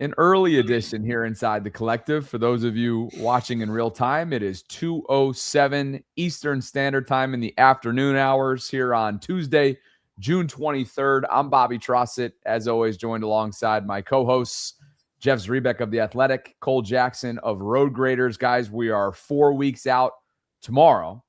an early edition here inside the Collective. For those of you watching in real time, it is 2:07 Eastern Standard Time in the afternoon hours here on Tuesday, June 23rd. I'm Bobby Trossett, as always, joined alongside my co-hosts, Jeff Zrebeck of The Athletic, Cole Jackson of Road Graders. Guys, we are 4 weeks out tomorrow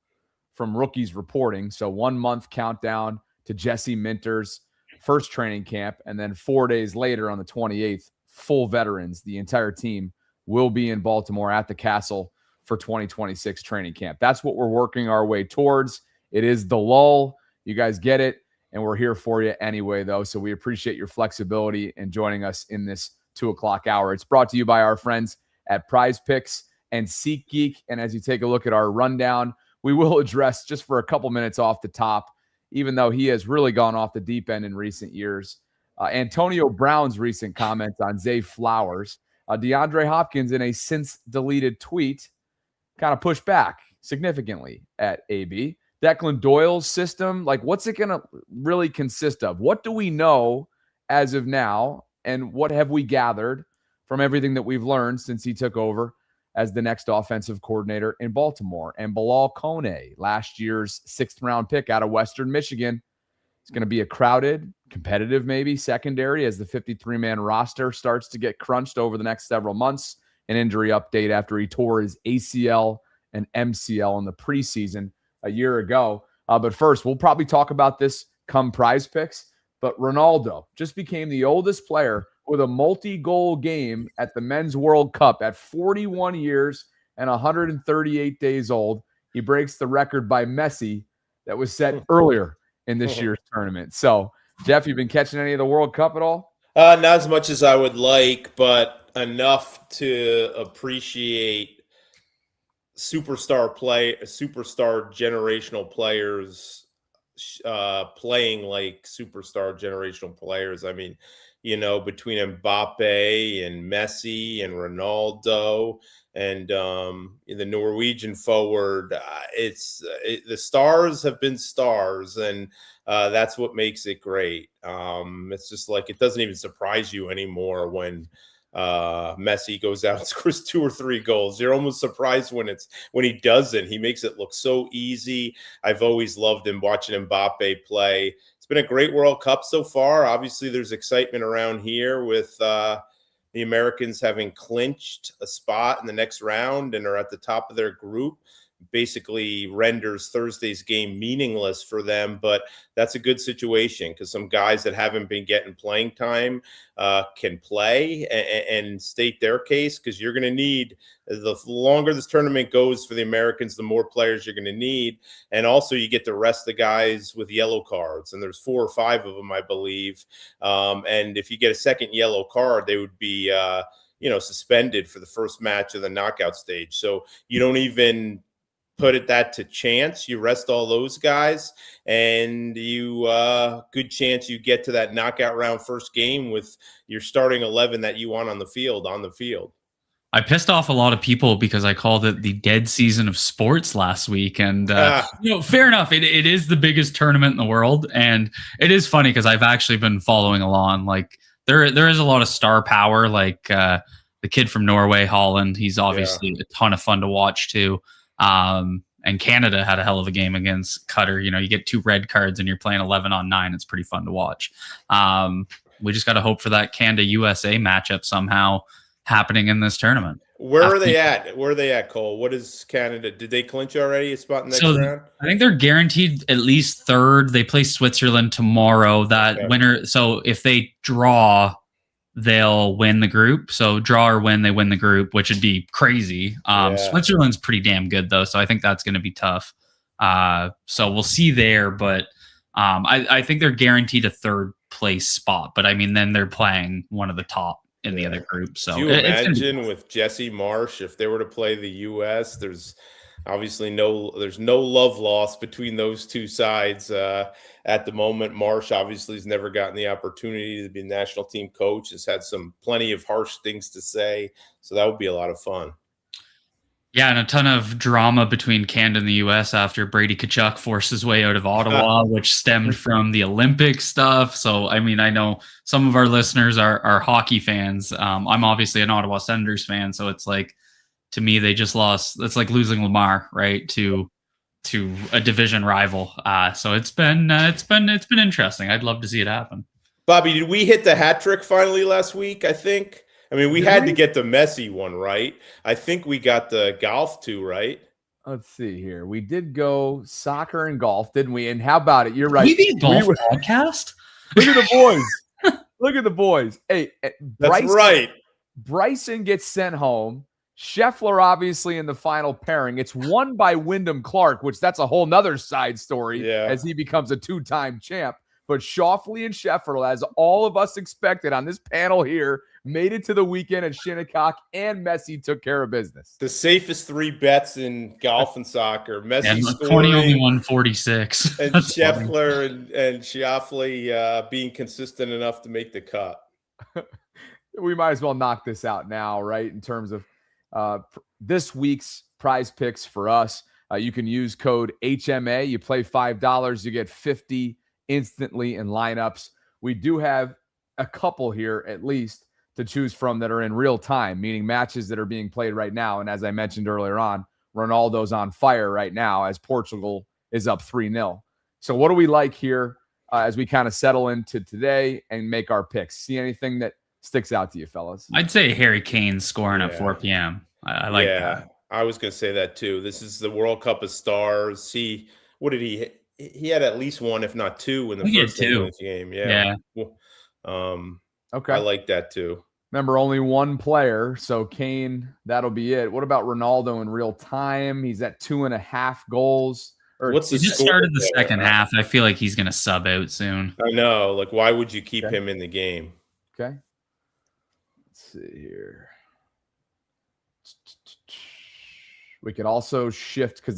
from rookies reporting. So 1 month countdown to Jesse Minter's first training camp. And then 4 days later on the 28th, full veterans, the entire team will be in Baltimore at the Castle for 2026 training camp. That's what we're working our way towards. It is the lull. You guys get it. And we're here for you anyway, though. So we appreciate your flexibility in joining us in this 2 o'clock hour. It's brought to you by our friends at Prize Picks and SeatGeek. And as you take a look at our rundown, we will address just for a couple minutes off the top, even though he has really gone off the deep end in recent years, Antonio Brown's recent comments on Zay Flowers. DeAndre Hopkins, in a since-deleted tweet, kind of pushed back significantly at AB. Declan Doyle's system, like, what's it going to really consist of? What do we know as of now, and what have we gathered from everything that we've learned since he took over as the next offensive coordinator in Baltimore? And Bilal Kone, last year's 6th-round pick out of Western Michigan, it's going to be a crowded, competitive maybe secondary as the 53-man roster starts to get crunched over the next several months. An injury update after he tore his ACL and MCL in the preseason a year ago. But first, we'll probably talk about this come Prize Picks. But Ronaldo just became the oldest player with a multi-goal game at the Men's World Cup at 41 years and 138 days old. He breaks the record by Messi that was set earlier in this year's tournament. So, Jeff, you been catching any of the World Cup at all? Not as much as I would like, but enough to appreciate superstar generational players playing like superstar generational players. I mean, you know, between Mbappe and Messi and Ronaldo and the Norwegian forward, the stars have been stars, and that's what makes it great. It's just like, it doesn't even surprise you anymore when Messi goes out and scores 2 or 3 goals. You're almost surprised when he doesn't. He makes it look so easy. I've always loved him, watching Mbappe play. It's been a great World Cup so far. Obviously, there's excitement around here with the Americans having clinched a spot in the next round and are at the top of their group. Basically renders Thursday's game meaningless for them, but that's a good situation because some guys that haven't been getting playing time can play and state their case, because you're going to need, the longer this tournament goes for the Americans, the more players you're going to need. And also you get to rest the guys with yellow cards, and there's 4 or 5 of them, I believe. And if you get a second yellow card, they would be suspended for the first match of the knockout stage. So you don't even put that to chance. You rest all those guys, and you good chance you get to that knockout round first game with your starting 11 that you want on the field. I pissed off a lot of people because I called it the dead season of sports last week, and fair enough. It is the biggest tournament in the world, and it is funny because I've actually been following along. Like there is a lot of star power. Like the kid from Norway, Holland, he's obviously a ton of fun to watch too. And Canada had a hell of a game against Qatar. You know, you get 2 red cards and you're playing 11-on-9. It's pretty fun to watch. We just got to hope for that Canada-USA matchup somehow happening in this tournament. Where are they at, Cole? What is Canada? Did they clinch already a spot in the next round? I think they're guaranteed at least 3rd. They play Switzerland tomorrow. Winner. So if they draw, they'll win the group. So draw or win, they win the group, which would be crazy. Switzerland's pretty damn good, though, so I think that's going to be tough. So we'll see there, but I think they're guaranteed a 3rd place spot. But, I mean, then they're playing one of the top in the other group. So do you imagine with Jesse Marsh, if they were to play the U.S., there's obviously no love lost between those two sides at the moment. Marsh obviously has never gotten the opportunity to be national team coach, has had plenty of harsh things to say. So that would be a lot of fun. Yeah, and a ton of drama between Canada and the U.S. after Brady Tkachuk forced his way out of Ottawa, which stemmed from the Olympic stuff. So, I mean, I know some of our listeners are hockey fans. I'm obviously an Ottawa Senators fan, so it's like, to me, they just lost. It's like losing Lamar, right, to a division rival. So it's been interesting. I'd love to see it happen. Bobby, did we hit the hat trick finally last week? I think. I mean, we had to get the Messi one right. I think we got the golf too right. Let's see here. We did go soccer and golf, didn't we? And how about it? You're right. We be a golf podcast. Look at the boys. Look at the boys. Hey, that's right. Bryson gets sent home. Scheffler, obviously, in the final pairing. It's won by Wyndham Clark, which that's a whole nother side story as he becomes a 2-time champ. But Schauffele and Scheffler, as all of us expected on this panel here, made it to the weekend at Shinnecock, and Messi took care of business. The safest 3 bets in golf and soccer. Messi scoring, only won 46. And Scheffler and Schauffele being consistent enough to make the cut. We might as well knock this out now, right, in terms of this week's prize picks for us. You can use code HMA. You play $5, you get $50 instantly in lineups. We do have a couple here at least to choose from that are in real time, meaning matches that are being played right now. And as I mentioned earlier on, Ronaldo's on fire right now as Portugal is up 3-0. So what do we like here as we kind of settle into today and make our picks? See anything that sticks out to you, fellas? I'd say Harry Kane scoring at 4 p.m. I like that. I was going to say that too. This is the World Cup of Stars. What did he hit? He had at least 1, if not 2, in the first game. Yeah. Okay. I like that too. Remember, only one player, so Kane, that'll be it. What about Ronaldo in real time? He's at 2.5 goals. He just started the second half. I feel like he's going to sub out soon. I know. Like, why would you keep him in the game? Okay. Let's see here. We could also shift because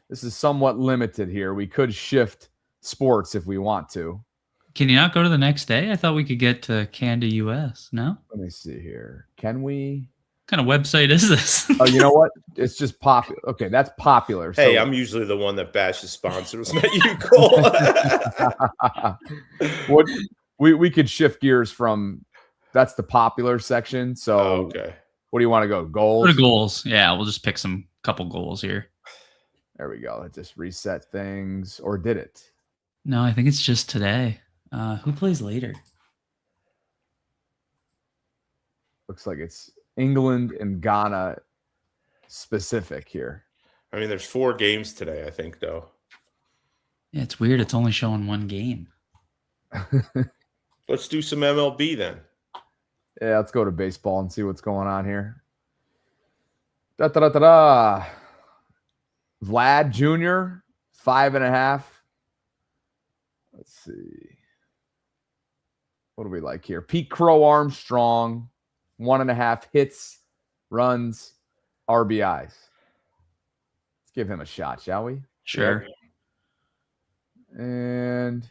this is somewhat limited here. We could shift sports if we want to. Can you not go to the next day? I thought we could get to Canada US. No? Let me see here. Can we? What kind of website is this? Oh, you know what? It's just popular. Okay, that's popular. Hey, I'm usually the one that bashes sponsors, not you, Cole. We could shift gears from that's the popular section. So okay. What do you want to go? Goals? Go to goals. Yeah, we'll just pick some couple goals here. There we go. Let's just reset things. Or did it? No, I think it's just today. Who plays later? Looks like it's England and Ghana specific here. I mean, there's 4 games today, I think, though. Yeah, it's weird. It's only showing 1 game. Let's do some MLB then. Yeah, let's go to baseball and see what's going on here. Da-da-da-da-da. Vlad Jr., 5.5. Let's see. What do we like here? Pete Crow Armstrong, 1.5 hits, runs, RBIs. Let's give him a shot, shall we? Sure. And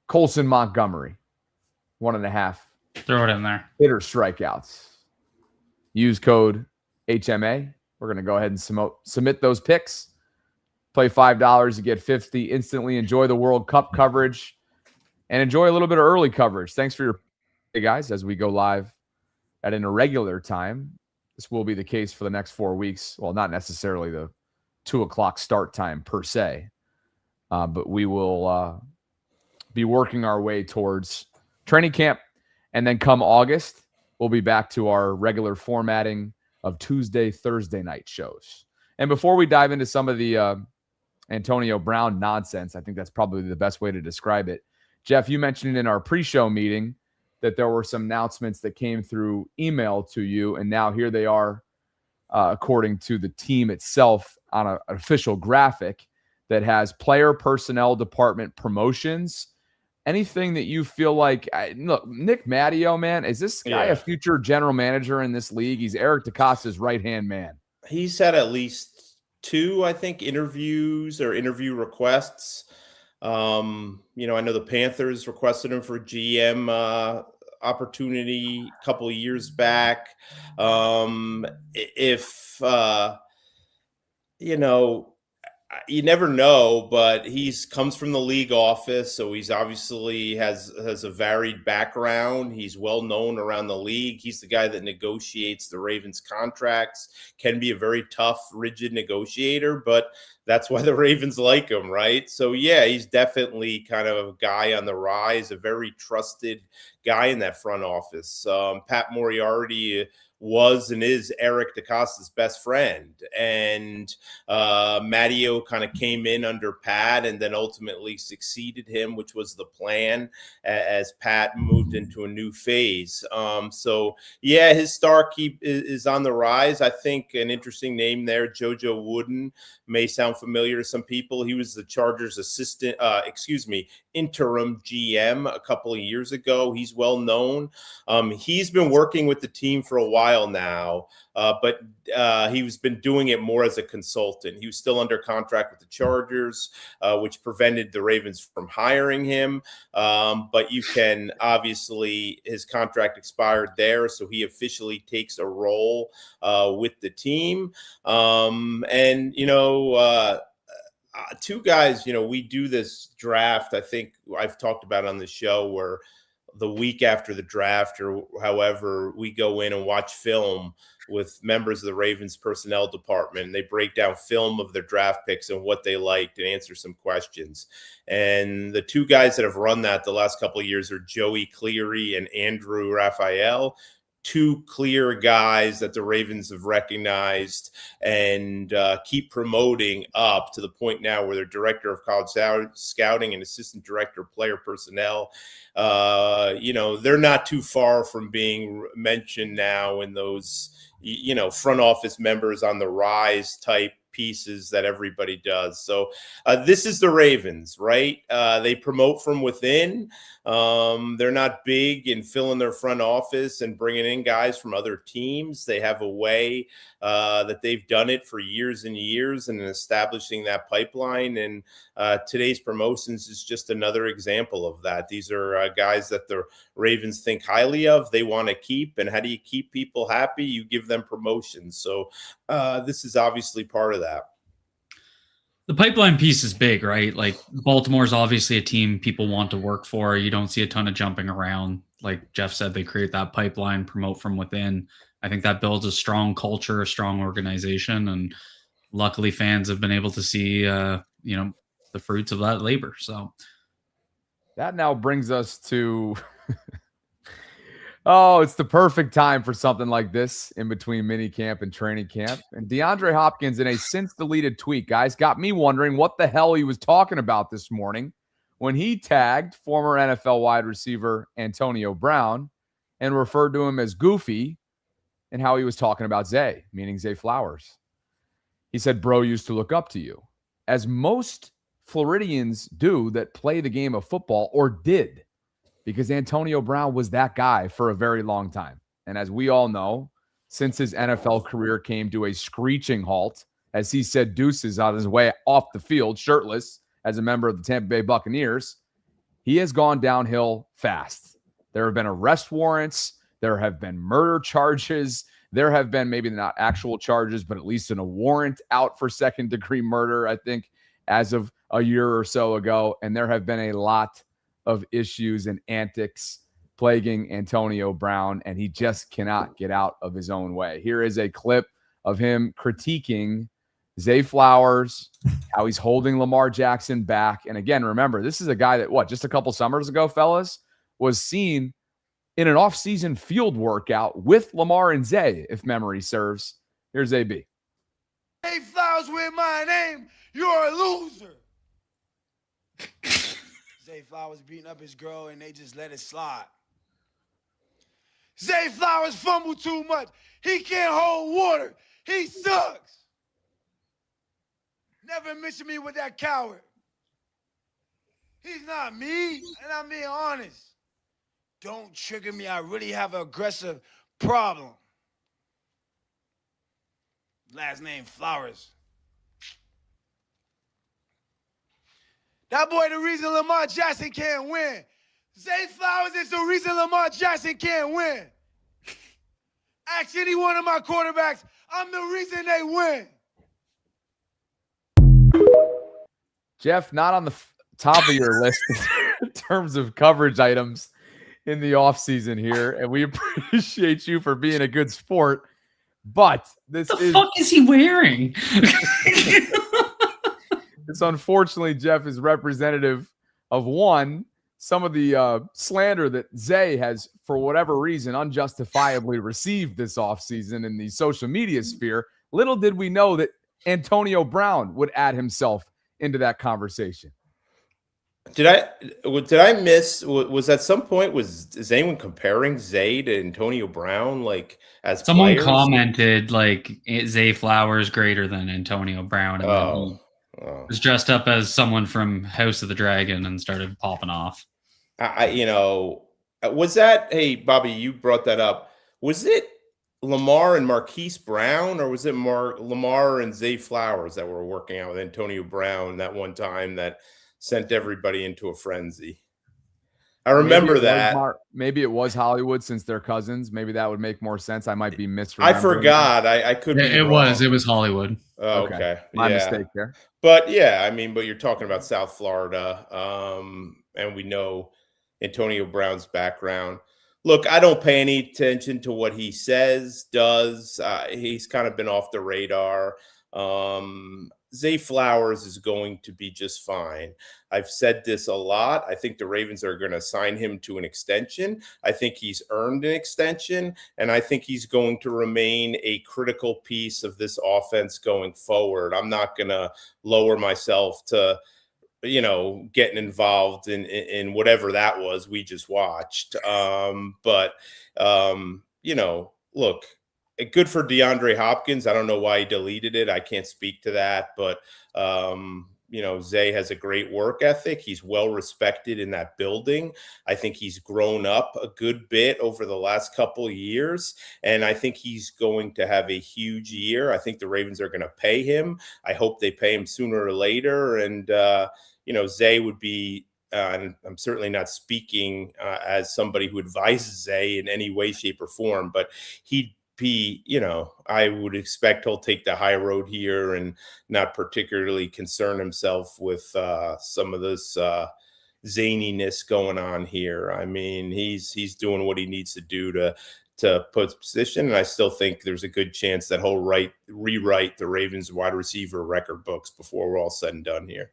Colson Montgomery, 1.5. Throw it in there. Hitter strikeouts. Use code HMA. We're going to go ahead and submit those picks. Play $5, you get $50. Instantly enjoy the World Cup coverage and enjoy a little bit of early coverage. Thanks for your guys as we go live at an irregular time. This will be the case for the next 4 weeks. Well, not necessarily the 2:00 start time per se, but we will be working our way towards training camp. And then come August, we'll be back to our regular formatting of Tuesday, Thursday night shows. And before we dive into some of the Antonio Brown nonsense, I think that's probably the best way to describe it. Jeff, you mentioned in our pre-show meeting that there were some announcements that came through email to you, and now here they are, according to the team itself, on an official graphic that has player personnel department promotions. Anything that you feel like, look, Nick Matteo, man, is this guy a future general manager in this league? He's Eric DeCosta's right-hand man. He's had at least 2, I think, interviews or interview requests. I know the Panthers requested him for GM opportunity a couple of years back. If you know, you never know, but he's comes from the league office, so he's obviously has a varied background. He's well known around the league. He's the guy that negotiates the Ravens contracts, can be a very tough, rigid negotiator, but that's why the Ravens like him, right? So yeah, he's definitely kind of a guy on the rise, a very trusted guy in that front office. Pat Moriarty was and is Eric DeCosta's best friend, and Matteo kind of came in under Pat and then ultimately succeeded him, which was the plan as Pat moved into a new phase. So yeah, his star keep is on the rise. I think an interesting name there, JoJo Wooden, may sound familiar to some people. He was the Chargers assistant, interim GM a couple of years ago. He's well known. He's been working with the team for a while now, but he's been doing it more as a consultant. He was still under contract with the Chargers, which prevented the Ravens from hiring him. But you can obviously, his contract expired there, so he officially takes a role with the team. Two guys, we do this draft. I think I've talked about on the show where the week after the draft or however, we go in and watch film with members of the Ravens personnel department. They break down film of their draft picks and what they liked and answer some questions. And the two guys that have run that the last couple of years are Joey Cleary and Andrew Raphael. Two clear guys that the Ravens have recognized and keep promoting up to the point now where they're director of college scouting and assistant director of player personnel. They're not too far from being mentioned now in those, front office members on the rise type pieces that everybody does. So this is the Ravens, right? They promote from within. They're not big in filling their front office and bringing in guys from other teams. They have a way that they've done it for years and years and establishing that pipeline. And today's promotions is just another example of that. These are guys that the Ravens think highly of, they want to keep. And how do you keep people happy? You give them promotions. So this is obviously part of that. The pipeline piece is big, right? Like Baltimore's obviously a team people want to work for. You don't see a ton of jumping around. Like Jeff said, they create that pipeline, promote from within. I think that builds a strong culture, a strong organization. And luckily fans have been able to see, the fruits of that labor. So that now brings us to oh, it's the perfect time for something like this in between mini camp and training camp. And DeAndre Hopkins, in a since deleted tweet, guys, got me wondering what the hell he was talking about this morning when he tagged former NFL wide receiver Antonio Brown and referred to him as goofy and how he was talking about Zay, meaning Zay Flowers. He said, bro used to look up to you, as most Floridians do that play the game of football or did, because Antonio Brown was that guy for a very long time. And as we all know, since his NFL career came to a screeching halt, as he said deuces on his way off the field, shirtless, as a member of the Tampa Bay Buccaneers, he has gone downhill fast. There have been arrest warrants. There have been murder charges. There have been maybe not actual charges, but at least a warrant out for second-degree murder, I think, as of a year or so ago. And there have been a lot of issues and antics plaguing Antonio Brown, and he just cannot get out of his own way. Here is a clip of him critiquing Zay Flowers, how he's holding Lamar Jackson back. And again, remember, this is a guy that, just a couple summers ago, fellas, was seen in an off-season field workout with Lamar and Zay, if memory serves. Here's AB. Zay Flowers with my name, you're a loser. Zay Flowers beating up his girl and they just let it slide. Zay Flowers fumbled too much. He can't hold water. He sucks. Never mention me with that coward. He's not me, and I'm being honest. Don't trigger me. I really have an aggressive problem. Last name Flowers. That boy the reason Lamar Jackson can't win. Zay Flowers is the reason Lamar Jackson can't win. Ask any one of my quarterbacks, I'm the reason they win. Jeff, not on the top of your list in terms of coverage items in the offseason here, and we appreciate you for being a good sport. But this fuck is he wearing? This, unfortunately, Jeff, is representative of some of the slander that Zay has, for whatever reason, unjustifiably received this offseason in the social media sphere. Little did we know that Antonio Brown would add himself into that conversation. Did I miss? Was at some point is anyone comparing Zay to Antonio Brown? Like, as someone players? commented like Zay Flowers greater than Antonio Brown, and then he was dressed up as someone from House of the Dragon and started popping off. Was that? Hey, Bobby, you brought that up. Was it Lamar and Marquise Brown, or was it Lamar and Zay Flowers that were working out with Antonio Brown that one time that sent everybody into a frenzy? I remember maybe it was Hollywood, since they're cousins. Maybe that would make more sense. I might be misremembering. I forgot. I could be wrong. It was Hollywood. Oh, okay. My mistake there. But yeah, but you're talking about South Florida, and we know Antonio Brown's background. Look, I don't pay any attention to what he does. He's kind of been off the radar. Zay Flowers is going to be just fine. I've said this a lot. I think the Ravens are going to sign him to an extension. I think he's earned an extension, and I think he's going to remain a critical piece of this offense going forward. I'm not going to lower myself to, getting involved in whatever that was we just watched. Look, good for DeAndre Hopkins. I don't know why he deleted it. I can't speak to that, but Zay has a great work ethic. He's well respected in that building. I think he's grown up a good bit over the last couple of years, and I think he's going to have a huge year. I think the Ravens are going to pay him. I hope they pay him sooner or later. And, Zay would be, and I'm certainly not speaking as somebody who advises Zay in any way, shape, or form, but I would expect he'll take the high road here and not particularly concern himself with some of this zaniness going on here. He's doing what he needs to do to put position, and I still think there's a good chance that he'll rewrite the Ravens wide receiver record books before we're all said and done here.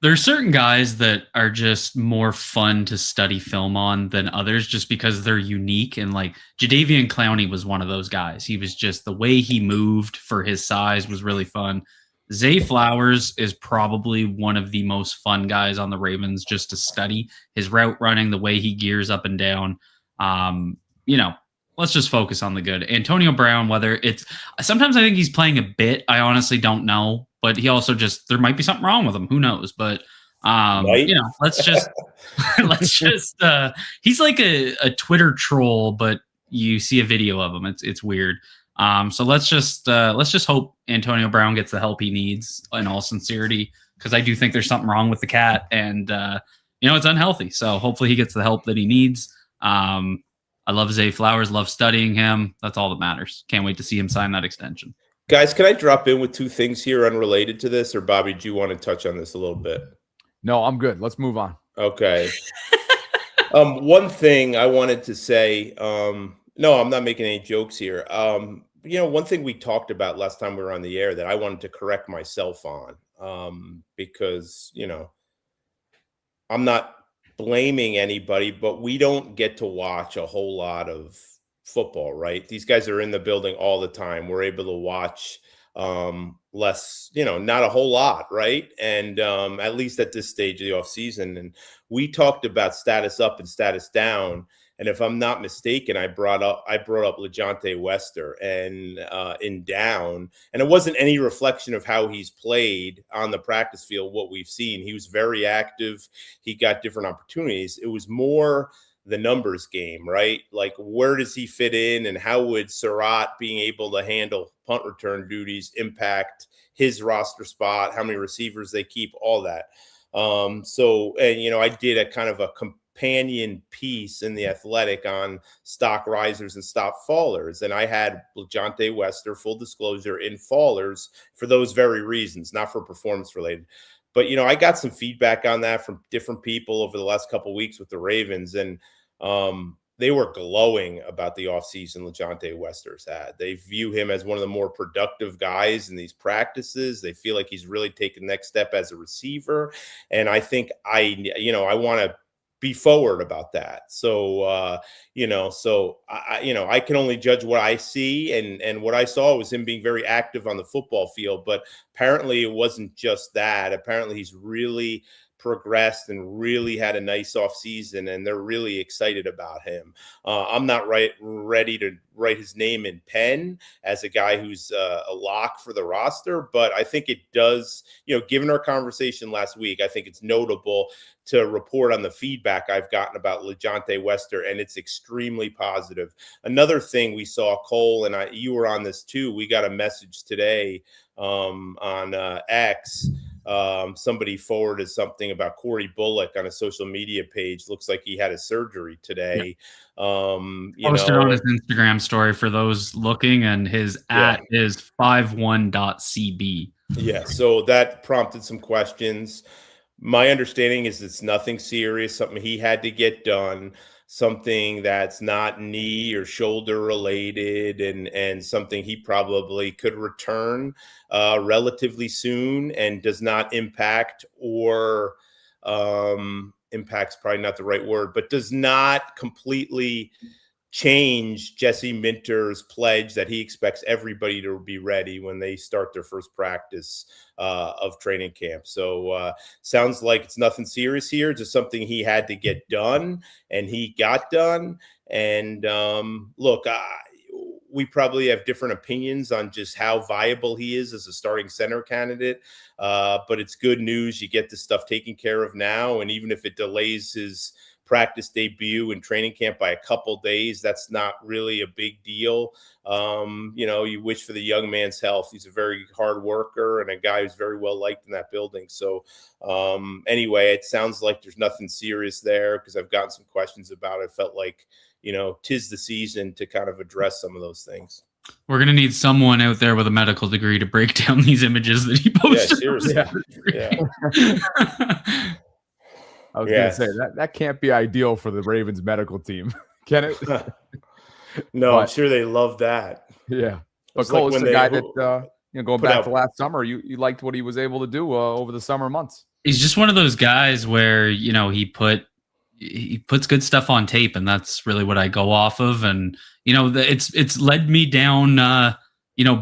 There are certain guys that are just more fun to study film on than others just because they're unique. And like Jadeveon Clowney was one of those guys. He was just, the way he moved for his size was really fun. Zay Flowers is probably one of the most fun guys on the Ravens just to study. His route running, the way he gears up and down. Let's just focus on the good. Antonio Brown, sometimes I think he's playing a bit. I honestly don't know. But he also there might be something wrong with him. Who knows? But, let's just, he's like a Twitter troll, but you see a video of him. It's weird. So let's just hope Antonio Brown gets the help he needs in all sincerity, because I do think there's something wrong with the cat, and, it's unhealthy. So hopefully he gets the help that he needs. I love Zay Flowers, love studying him. That's all that matters. Can't wait to see him sign that extension. Guys, can I drop in with two things here unrelated to this? Or Bobby, do you want to touch on this a little bit? No, I'm good. Let's move on. Okay. One thing I wanted to say, no, I'm not making any jokes here. One thing we talked about last time we were on the air that I wanted to correct myself on, because, I'm not blaming anybody, but we don't get to watch a whole lot of football, right? These guys are in the building all the time. We're able to watch less, not a whole lot, right? And at least at this stage of the offseason. And we talked about status up and status down. And if I'm not mistaken, I brought up LeJohntay Wester and in down. And it wasn't any reflection of how he's played on the practice field, what we've seen. He was very active. He got different opportunities. It was more the numbers game, right? Like, where does he fit in, and how would Surratt being able to handle punt return duties impact his roster spot, how many receivers they keep, all that. I did a kind of a companion piece in The Athletic on stock risers and stock fallers. And I had LeJohntay Wester, full disclosure, in fallers for those very reasons, not for performance related. But, I got some feedback on that from different people over the last couple of weeks with the Ravens. And they were glowing about the offseason LeJohntay Wester's had. They view him as one of the more productive guys in these practices. They feel like he's really taken the next step as a receiver. And I think I want to be forward about that. So, I can only judge what I see, and what I saw was him being very active on the football field. But apparently it wasn't just that. Apparently he's really progressed and really had a nice off season, and they're really excited about him. I'm not ready to write his name in pen as a guy who's a lock for the roster, but I think it does, given our conversation last week, I think it's notable to report on the feedback I've gotten about LeJohntay Wester, and it's extremely positive. Another thing we saw, Cole, and you were on this too, we got a message today on X. Somebody forwarded something about Corey Bullock on a social media page. Looks like he had a surgery today. Posted on his Instagram story for those looking, and his @ is 51.cb. Yeah, so that prompted some questions. My understanding is it's nothing serious, something he had to get done, something that's not knee or shoulder related, and something he probably could return relatively soon, and does not impact or impact's probably not the right word, but does not completely change Jesse Minter's pledge that he expects everybody to be ready when they start their first practice of training camp. So sounds like it's nothing serious here, just something he had to get done, and he got done. And look, we probably have different opinions on just how viable he is as a starting center candidate, but it's good news. You get this stuff taken care of now, and even if it delays his practice debut in training camp by a couple days, that's not really a big deal. You wish for the young man's health. He's a very hard worker and a guy who's very well liked in that building. So anyway, it sounds like there's nothing serious there, because I've gotten some questions about it. Felt like, tis the season to kind of address some of those things. We're going to need someone out there with a medical degree to break down these images that he posted. Yeah, seriously. Yeah. I was going to say that can't be ideal for the Ravens medical team, can it? No, I'm sure they love that. Yeah, but Cole is the guy that going back to last summer, you liked what he was able to do over the summer months. He's just one of those guys where he puts good stuff on tape, and that's really what I go off of. And it's led me down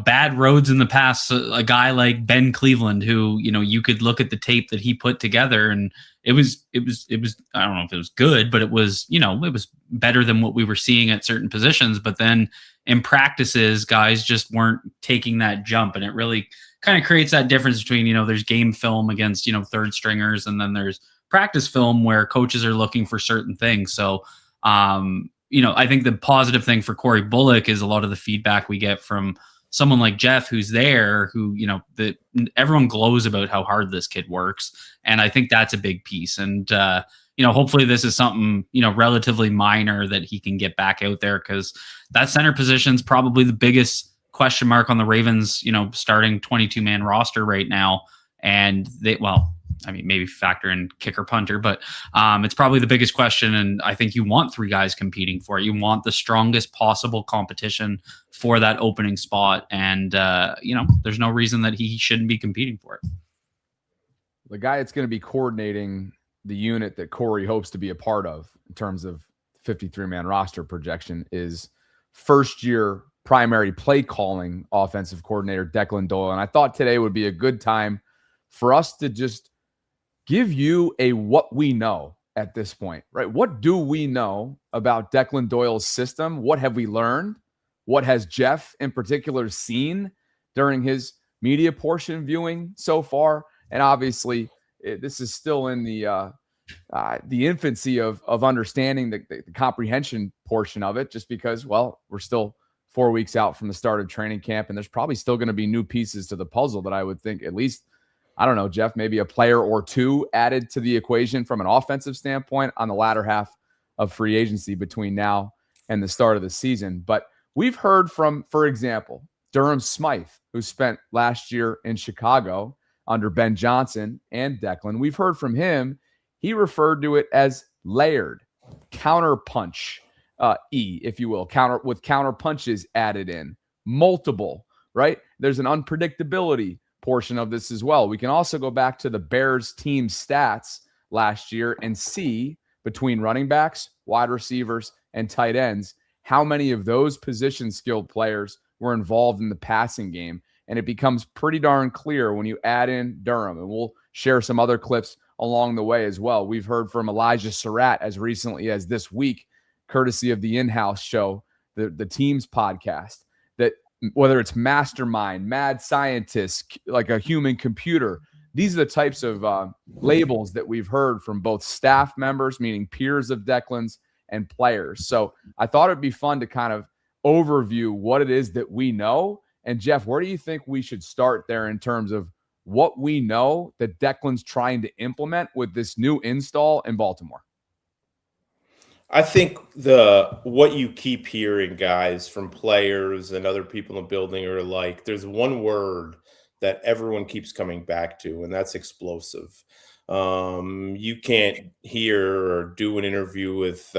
bad roads in the past. A guy like Ben Cleveland, who you could look at the tape that he put together, and it was I don't know if it was good, but it was it was better than what we were seeing at certain positions. But then in practices, guys just weren't taking that jump, and it really kind of creates that difference between there's game film against third stringers, and then there's practice film where coaches are looking for certain things. So I think the positive thing for Corey Bullock is a lot of the feedback we get from someone like Jeff, who's there, who, that everyone glows about how hard this kid works. And I think that's a big piece. And, hopefully this is something, relatively minor that he can get back out there, because that center position is probably the biggest question mark on the Ravens, starting 22-man roster right now. And maybe factor in kicker punter, but it's probably the biggest question. And I think you want 3 guys competing for it. You want the strongest possible competition for that opening spot. And, there's no reason that he shouldn't be competing for it. The guy that's going to be coordinating the unit that Corey hopes to be a part of in terms of 53-man roster projection is first-year primary play calling offensive coordinator Declan Doyle. And I thought today would be a good time for us to just give you a what we know at this point, right? What do we know about Declan Doyle's system? What have we learned? What has Jeff in particular seen during his media portion viewing so far? And obviously, this is still in the infancy of understanding the comprehension portion of it, just because, we're still 4 weeks out from the start of training camp, and there's probably still going to be new pieces to the puzzle that I would think at least I don't know, Jeff, maybe a player or two added to the equation from an offensive standpoint on the latter half of free agency between now and the start of the season. But we've heard from, for example, Durham Smythe, who spent last year in Chicago under Ben Johnson and Declan. We've heard from him. He referred to it as layered, counterpunch, if you will, counter punches added in, multiple, right? There's an unpredictability portion of this as well. We can also go back to the Bears team stats last year and see between running backs, wide receivers, and tight ends, how many of those position skilled players were involved in the passing game. And it becomes pretty darn clear when you add in Durham, and we'll share some other clips along the way as well. We've heard from Elijah Surratt as recently as this week, courtesy of the in-house show, the Teams podcast, that whether it's mastermind, mad scientist, like a human computer, these are the types of labels that we've heard from both staff members, meaning peers of Declan's, and players. So I thought it'd be fun to kind of overview what it is that we know. And Jeff, where do you think we should start there in terms of what we know that Declan's trying to implement with this new install in Baltimore? I think what you keep hearing, guys, from players and other people in the building are like, there's one word that everyone keeps coming back to, and that's explosive. You can't hear or do an interview with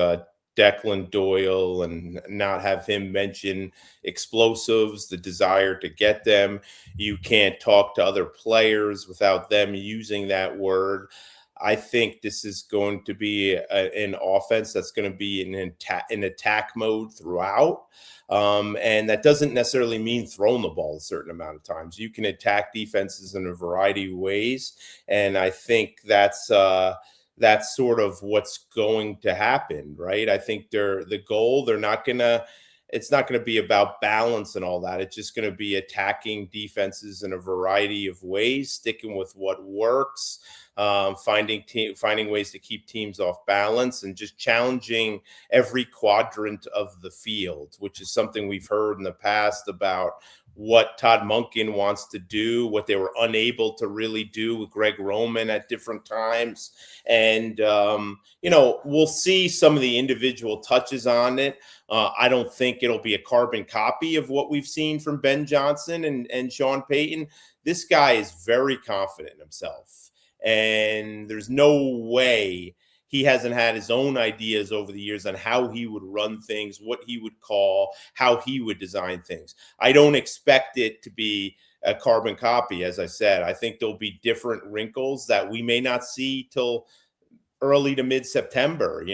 Declan Doyle and not have him mention explosives, the desire to get them. You can't talk to other players without them using that word. I think this is going to be an offense that's going to be in attack mode throughout. And that doesn't necessarily mean throwing the ball a certain amount of times. You can attack defenses in a variety of ways. And I think that's sort of what's going to happen, right? I think it's not going to be about balance and all that. It's just going to be attacking defenses in a variety of ways, sticking with what works, finding ways to keep teams off balance, and just challenging every quadrant of the field, which is something we've heard in the past about what Todd Monken wants to do, what they were unable to really do with Greg Roman at different times. And, we'll see some of the individual touches on it. I don't think it'll be a carbon copy of what we've seen from Ben Johnson and Sean Payton. This guy is very confident in himself, and there's no way he hasn't had his own ideas over the years on how he would run things, what he would call, how he would design things. I don't expect it to be a carbon copy, as I said. I think there'll be different wrinkles that we may not see till early to mid-September.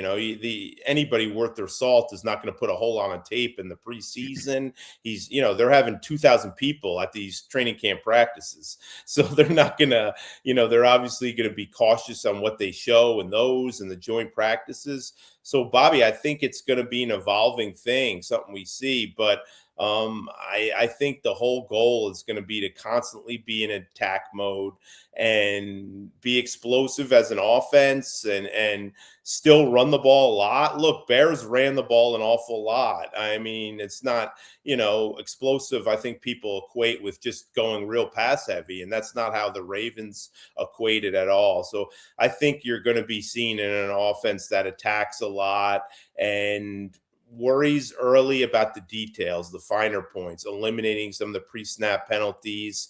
Anybody worth their salt is not going to put a whole lot on tape in the preseason. They're having 2,000 people at these training camp practices. So they're not going to, they're obviously going to be cautious on what they show in those and the joint practices. So Bobby, I think it's going to be an evolving thing, something we see, but I think the whole goal is going to be to constantly be in attack mode and be explosive as an offense and still run the ball a lot. Look, Bears ran the ball an awful lot. I mean, it's not, explosive. I think people equate with just going real pass heavy, and that's not how the Ravens equated at all. So I think you're going to be seen in an offense that attacks a lot and worries early about the details, the finer points, eliminating some of the pre-snap penalties,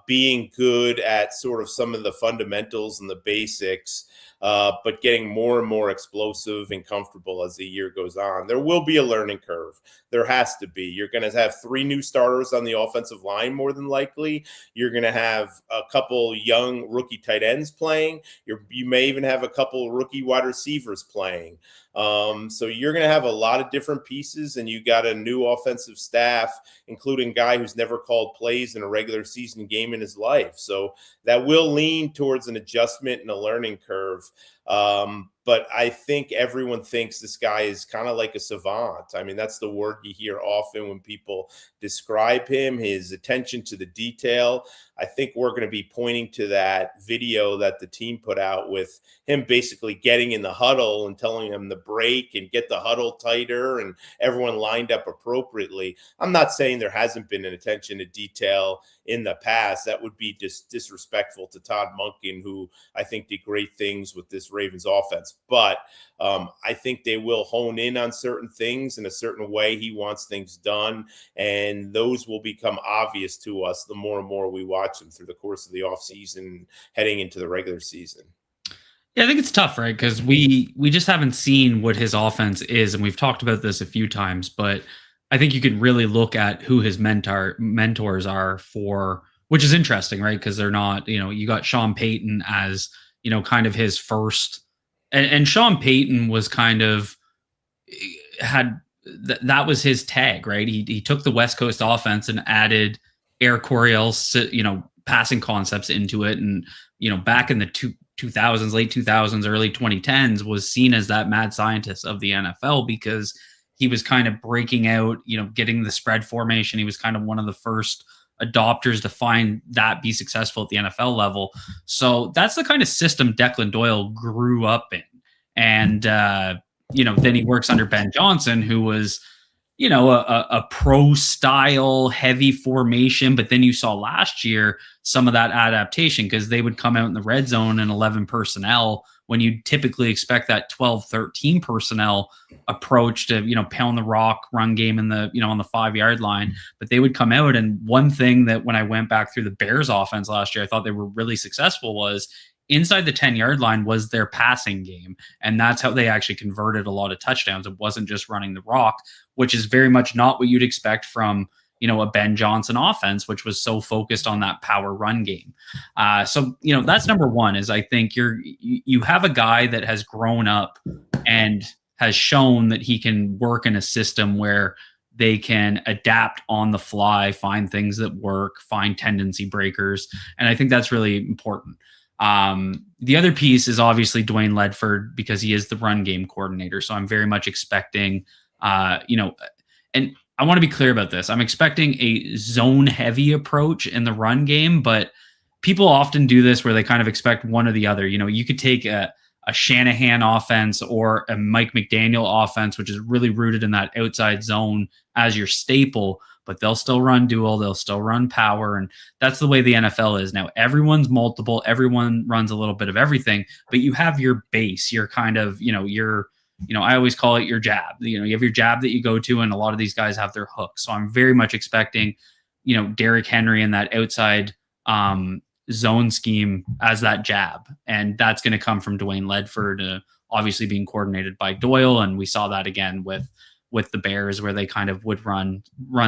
being good at sort of some of the fundamentals and the basics, but getting more and more explosive and comfortable as the year goes on. There will be a learning curve. There has to be. You're going to have 3 new starters on the offensive line, more than likely. You're going to have a couple young rookie tight ends playing. You may even have a couple rookie wide receivers playing. So you're going to have a lot of different pieces, and you got a new offensive staff, including a guy who's never called plays in a regular season game in his life. So that will lean towards an adjustment and a learning curve. but I think everyone thinks this guy is kind of like a savant. I mean, that's the word you hear often when people describe him, his attention to the detail. I think we're going to be pointing to that video that the team put out with him basically getting in the huddle and telling them to break and get the huddle tighter and everyone lined up appropriately. I'm not saying there hasn't been an attention to detail in the past. That would be disrespectful to Todd Monken, who I think did great things with this Ravens offense. But I think they will hone in on certain things in a certain way he wants things done. And those will become obvious to us the more and more we watch them through the course of the offseason, heading into the regular season. Yeah, I think it's tough, right? Because we just haven't seen what his offense is. And we've talked about this a few times, but I think you can really look at who his mentors are for, which is interesting, right? Because they're not, you got Sean Payton as, kind of his first, and Sean Payton was kind of that was his tag, right? He took the West Coast offense and added Air Coryell's, passing concepts into it. And, back in the 2000s, late 2000s, early 2010s, was seen as that mad scientist of the NFL because he was kind of breaking out, getting the spread formation. He was kind of one of the first adopters to find that be successful at the NFL level. So that's the kind of system Declan Doyle grew up in. And, then he works under Ben Johnson, who was, a pro style heavy formation. But then you saw last year some of that adaptation because they would come out in the red zone in 11 personnel when you typically expect that 12, 13 personnel approach to, pound the rock run game in the, on the 5-yard line. But they would come out. And one thing that when I went back through the Bears offense last year, I thought they were really successful was inside the 10-yard line was their passing game. And that's how they actually converted a lot of touchdowns. It wasn't just running the rock, which is very much not what you'd expect from, a Ben Johnson offense, which was so focused on that power run game. So that's number one is I think you have a guy that has grown up and has shown that he can work in a system where they can adapt on the fly, find things that work, find tendency breakers. And I think that's really important. The other piece is obviously Dwayne Ledford because he is the run game coordinator. So I'm very much expecting, and I want to be clear about this. I'm expecting a zone heavy approach in the run game, but people often do this where they kind of expect one or the other. You could take a Shanahan offense or a Mike McDaniel offense, which is really rooted in that outside zone as your staple, but they'll still run dual, they'll still run power. And that's the way the NFL is now. Everyone's multiple, everyone runs a little bit of everything, but you have your base, your kind of, I always call it your jab. You have your jab that you go to, and a lot of these guys have their hooks. So I'm very much expecting, Derrick Henry in that outside zone scheme as that jab. And that's going to come from Dwayne Ledford, obviously being coordinated by Doyle. And we saw that again with the Bears, where they kind of would run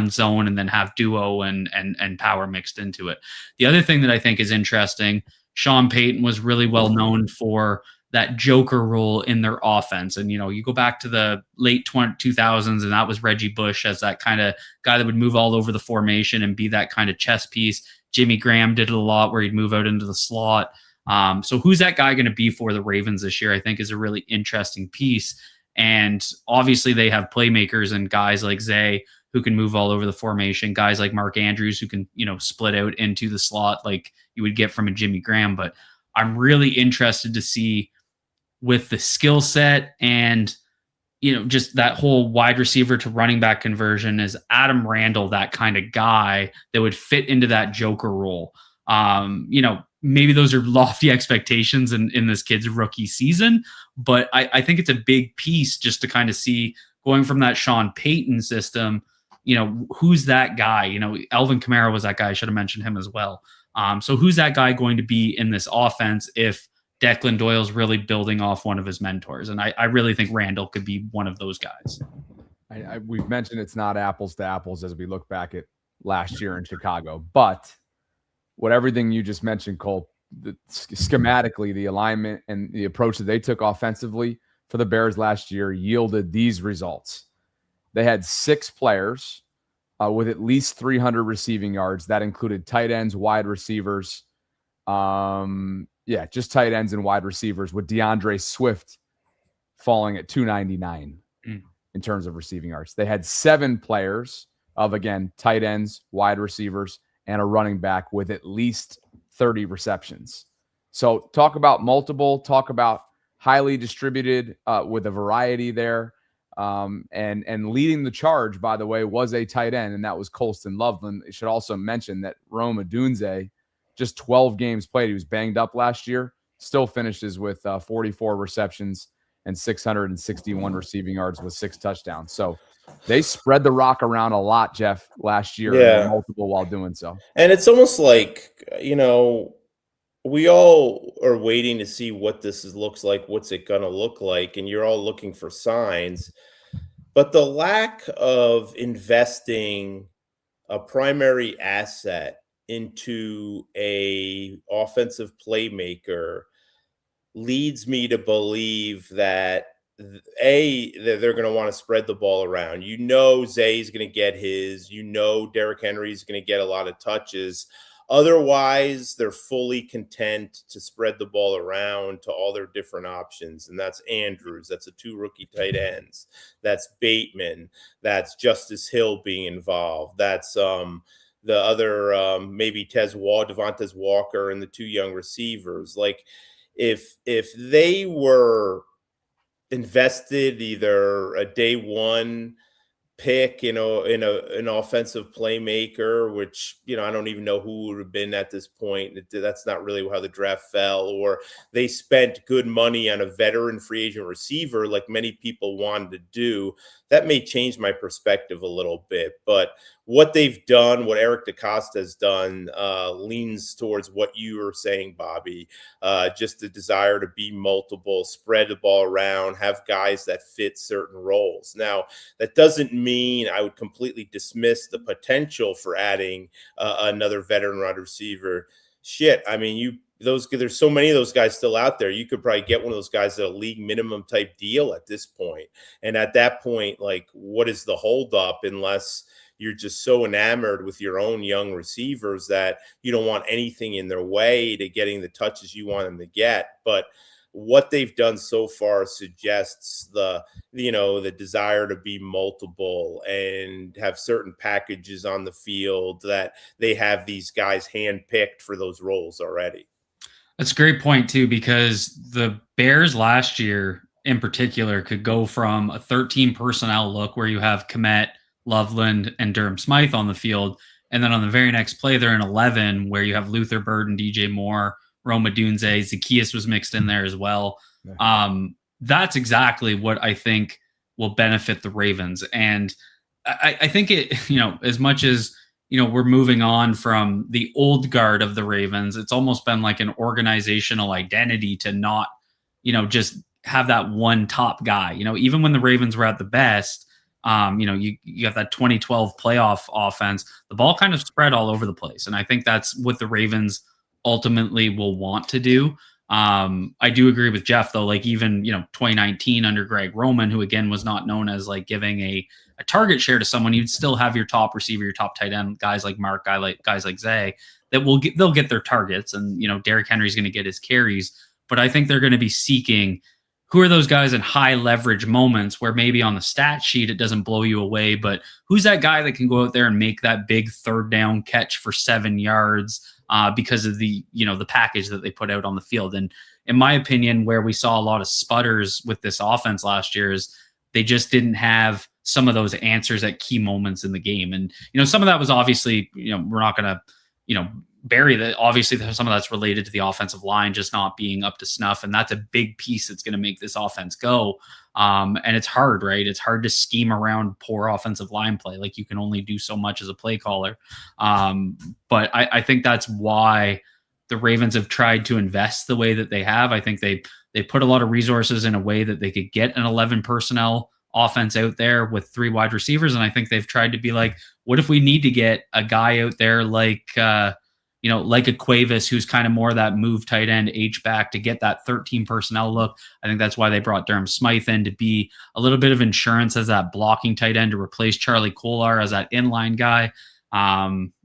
zone and then have duo and power mixed into it. The other thing that I think is interesting, Sean Payton was really well known for that joker role in their offense. And, you go back to the late 2000s, and that was Reggie Bush as that kind of guy that would move all over the formation and be that kind of chess piece. Jimmy Graham did it a lot where he'd move out into the slot. So who's that guy going to be for the Ravens this year, I think is a really interesting piece. And obviously they have playmakers and guys like Zay who can move all over the formation, guys like Mark Andrews who can, split out into the slot like you would get from a Jimmy Graham. But I'm really interested to see with the skill set and, just that whole wide receiver to running back conversion, is Adam Randall that kind of guy that would fit into that joker role. Maybe those are lofty expectations in this kid's rookie season, but I think it's a big piece just to kind of see going from that Sean Payton system, who's that guy? Alvin Kamara was that guy. I should have mentioned him as well. So who's that guy going to be in this offense if Declan Doyle's really building off one of his mentors? And I really think Randall could be one of those guys. We've mentioned it's not apples to apples as we look back at last year in Chicago, but what everything you just mentioned, Cole, schematically, the alignment and the approach that they took offensively for the Bears last year yielded these results. They had 6 players with at least 300 receiving yards. That included tight ends, wide receivers. Just tight ends and wide receivers, with DeAndre Swift falling at 299 in terms of receiving yards. They had 7 players of, again, tight ends, wide receivers, and a running back with at least 30 receptions. So talk about multiple, talk about highly distributed with a variety there. And leading the charge, by the way, was a tight end, and that was Colston Loveland. I should also mention that Rome Odunze, just 12 games played. He was banged up last year, still finishes with 44 receptions and 661 receiving yards with 6 touchdowns. So they spread the rock around a lot, Jeff, last year. Yeah. Multiple while doing so. And it's almost like, we all are waiting to see what this looks like. What's it going to look like? And you're all looking for signs. But the lack of investing a primary asset into a offensive playmaker leads me to believe that that they're going to want to spread the ball around. Zay's going to get his. Derrick Henry's going to get a lot of touches. Otherwise, they're fully content to spread the ball around to all their different options. And that's Andrews. That's the 2 rookie tight ends. That's Bateman. That's Justice Hill being involved. That's the other maybe Devontae Walker and the 2 young receivers. Like if they were invested either a day one pick, in an offensive playmaker, which, I don't even know who would have been at this point. That's not really how the draft fell. Or they spent good money on a veteran free agent receiver, like many people wanted to do. That may change my perspective a little bit. But what they've done, what Eric DeCosta has done, leans towards what you were saying, Bobby. Just the desire to be multiple, spread the ball around, have guys that fit certain roles. Now, that doesn't mean I would completely dismiss the potential for adding another veteran wide receiver. Shit, I mean, there's so many of those guys still out there. You could probably get one of those guys at a league minimum type deal at this point. And at that point, like, what is the holdup unless you're just so enamored with your own young receivers that you don't want anything in their way to getting the touches you want them to get? But what they've done so far suggests the desire to be multiple and have certain packages on the field that they have these guys handpicked for those roles already. That's a great point too, because the Bears last year in particular could go from a 13 personnel look where you have Kmet, Loveland, and Durham Smythe on the field. And then on the very next play, they're in 11 where you have Luther Bird and DJ Moore, Rome Odunze, Zacchaeus was mixed in there as well. That's exactly what I think will benefit the Ravens. And I think it, as much as, we're moving on from the old guard of the Ravens, it's almost been like an organizational identity to not, just have that one top guy. Even when the Ravens were at the best, you have that 2012 playoff offense, the ball kind of spread all over the place. And I think that's what the Ravens ultimately will want to do. I do agree with Jeff, though, like even, 2019 under Greg Roman, who again was not known as like giving a target share to someone, you'd still have your top receiver, your top tight end, guys like Mark, guys like Zay, that they'll get their targets. And, Derrick Henry's going to get his carries. But I think they're going to be seeking who are those guys in high leverage moments where maybe on the stat sheet it doesn't blow you away, but who's that guy that can go out there and make that big 3rd down catch for 7 yards because of the package that they put out on the field. And in my opinion, where we saw a lot of sputters with this offense last year is they just didn't have some of those answers at key moments in the game. And, some of that was obviously, we're not going to, bury that. Obviously, some of that's related to the offensive line just not being up to snuff. And that's a big piece that's going to make this offense go. And it's hard, right? It's hard to scheme around poor offensive line play. Like you can only do so much as a play caller. But I think that's why the Ravens have tried to invest the way that they have. I think they put a lot of resources in a way that they could get an 11 personnel offense out there with 3 wide receivers. And I think they've tried to be like, what if we need to get a guy out there like a Cuevas, who's kind of more that move tight end H-back to get that 13 personnel look. I think that's why they brought Durham Smythe in, to be a little bit of insurance as that blocking tight end to replace Charlie Kolar as that inline guy.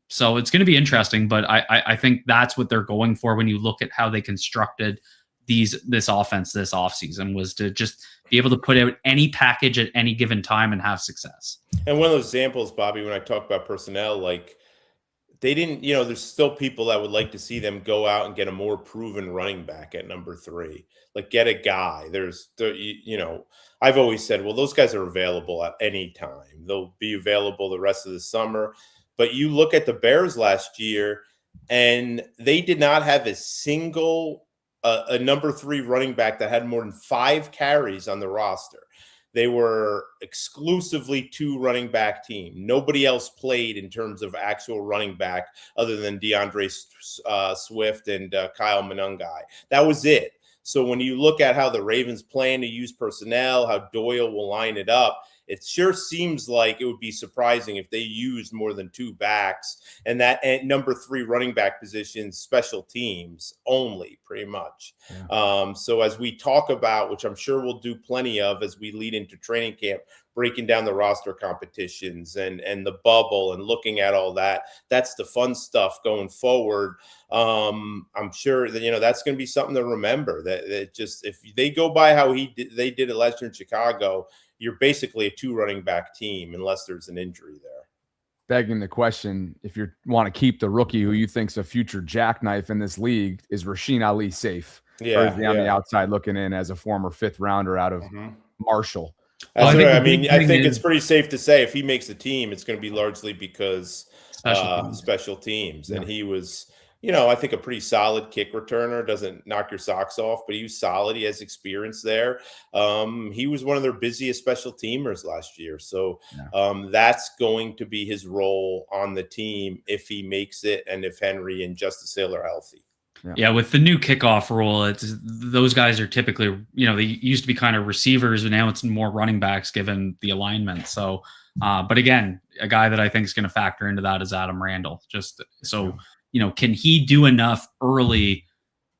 So it's going to be interesting, but I think that's what they're going for when you look at how they constructed this offense this offseason, was to just be able to put out any package at any given time and have success. And one of those examples, Bobby, when I talk about personnel, like they didn't, there's still people that would like to see them go out and get a more proven running back at number 3. Like get a guy. I've always said, well, those guys are available at any time. They'll be available the rest of the summer. But you look at the Bears last year, and they did not have a single a number 3 running back that had more than 5 carries on the roster. They were exclusively 2 running back team. Nobody else played in terms of actual running back other than DeAndre Swift and Kyle Monangai. That was it. So when you look at how the Ravens plan to use personnel, how Doyle will line it up, it sure seems like it would be surprising if they used more than 2 backs, and that number 3 running back position, special teams only, pretty much. Yeah. So as we talk about, which I'm sure we'll do plenty of as we lead into training camp, breaking down the roster competitions and the bubble and looking at all that, that's the fun stuff going forward. I'm sure that, that's going to be something to remember, that just if they go by how they did it last year in Chicago, you're basically a 2 running back team unless there's an injury there. Begging the question, if you want to keep the rookie who you think's a future jackknife in this league, is Rasheen Ali safe? Yeah, or is he on the outside looking in as a former 5th rounder out of Marshall? I think it's pretty safe to say if he makes the team, it's going to be largely because special teams. Yeah. And he was, I think a pretty solid kick returner, doesn't knock your socks off, but he was solid. He has experience there. He was one of their busiest special teamers last year. So that's going to be his role on the team if he makes it and if Henry and Justice Hill are healthy. Yeah, with the new kickoff rule, those guys are typically, they used to be kind of receivers, but now it's more running backs given the alignment. So, but again, a guy that I think is going to factor into that is Adam Randall. Just so, can he do enough early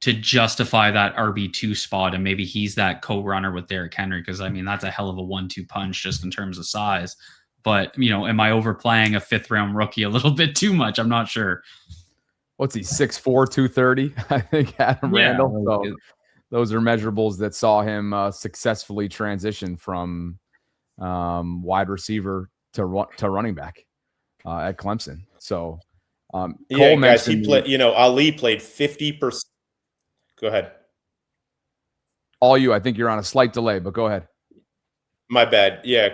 to justify that RB2 spot? And maybe he's that co-runner with Derrick Henry, because that's a hell of a 1-2 punch just in terms of size. But, am I overplaying a 5th round rookie a little bit too much? I'm not sure. What's he, 6'4", 230? I think Adam Randall. So those are measurables that saw him successfully transition from wide receiver to running back at Clemson. So, Cole guys, he played. Ali played 50%. Go ahead. All you. I think you're on a slight delay, but go ahead. My bad. Yeah.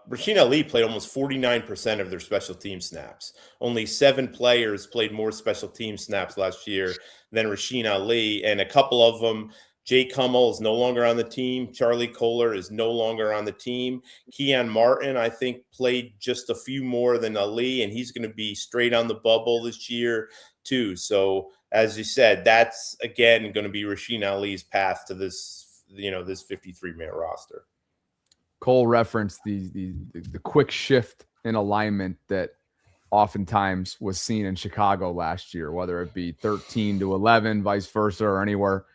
Rasheen Ali played almost 49% of their special team snaps. Only 7 players played more special team snaps last year than Rasheen Ali. And a couple of them, Jake Hummel is no longer on the team. Charlie Kohler is no longer on the team. Keon Martin, I think, played just a few more than Ali, and he's going to be straight on the bubble this year too. So as you said, that's, again, going to be Rasheen Ali's path to this, this 53-man roster. Cole referenced the quick shift in alignment that oftentimes was seen in Chicago last year, whether it be 13 to 11, vice versa, or anywhere